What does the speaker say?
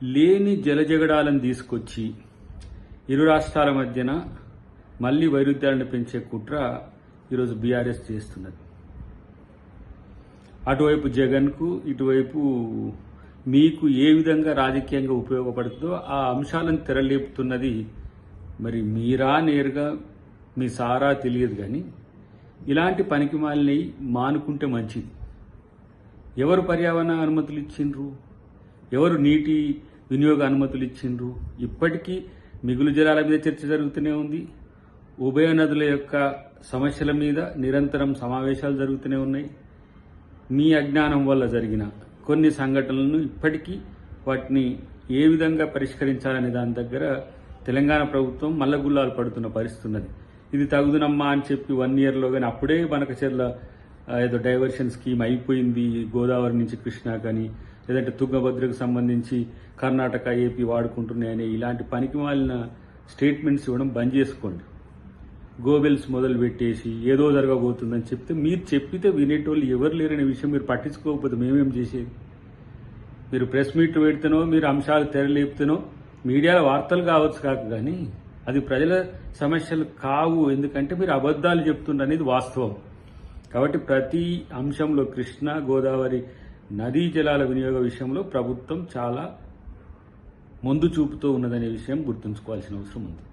లేని జలజగడాలను తీసుకొచ్చి ఇరు రాష్ట్రాల మధ్యన మళ్లీ వైరుధ్యాలను పెంచే కుట్ర ఈరోజు బీఆర్ఎస్ చేస్తున్నది. అటువైపు జగన్కు, ఇటువైపు మీకు ఏ విధంగా రాజకీయంగా ఉపయోగపడుతుందో ఆ అంశాలను తెరలేపుతున్నది. మరి మీరా నేరుగా మీ సారా తెలియదు, కానీ ఇలాంటి పనికిమాలినవి మానుకుంటే మంచిది. ఎవరు పర్యావరణ అనుమతులు ఇచ్చిండ్రు? ఎవరు నీటి వినియోగ అనుమతులు ఇచ్చిండ్రు? ఇప్పటికీ మిగులు జలాల మీద చర్చ జరుగుతూనే ఉంది. ఉభయ నదుల యొక్క సమస్యల మీద నిరంతరం సమావేశాలు జరుగుతూనే ఉన్నాయి. మీ అజ్ఞానం వల్ల జరిగిన కొన్ని సంఘటనలను ఇప్పటికీ వాటిని ఏ విధంగా పరిష్కరించాలనే దాని దగ్గర తెలంగాణ ప్రభుత్వం మల్లగుల్లాలు పడుతున్న పరిస్థితి ఉన్నది. ఇది తగుదునమ్మా అని చెప్పి 1 yearలో కానీ అప్పుడే బనకచెర్ల ఏదో డైవర్షన్ స్కీమ్ అయిపోయింది, గోదావరి నుంచి కృష్ణా కానీ, లేదంటే తుంగభద్రకు సంబంధించి కర్ణాటక, ఏపీ వాడుకుంటున్నాయని ఇలాంటి పనికి మాలిన స్టేట్మెంట్స్ ఇవ్వడం బంద్ చేసుకోండి. గోబెల్స్ మొదలు పెట్టేసి ఏదో జరగబోతుందని చెప్తే మీరు చెప్పితే వినేటోళ్ళు ఎవరు లేరనే విషయం మీరు పట్టించుకోకపోతే మేమేం చేసేది? మీరు ప్రెస్ మీట్ పెడితేనో, మీరు అంశాలు తెరలేపుతేనో మీడియాలో వార్తలు కావచ్చు కాక, కానీ అది ప్రజల సమస్యలు కావు. ఎందుకంటే మీరు అబద్ధాలు చెప్తుండ్రు అనేది వాస్తవం. కాబట్టి ప్రతి అంశంలో కృష్ణా, గోదావరి నదీ జలాల వినియోగ విషయంలో ప్రభుత్వం చాలా ముందు చూపుతూ ఉన్నదనే విషయం గుర్తుంచుకోవాల్సిన అవసరం ఉంది.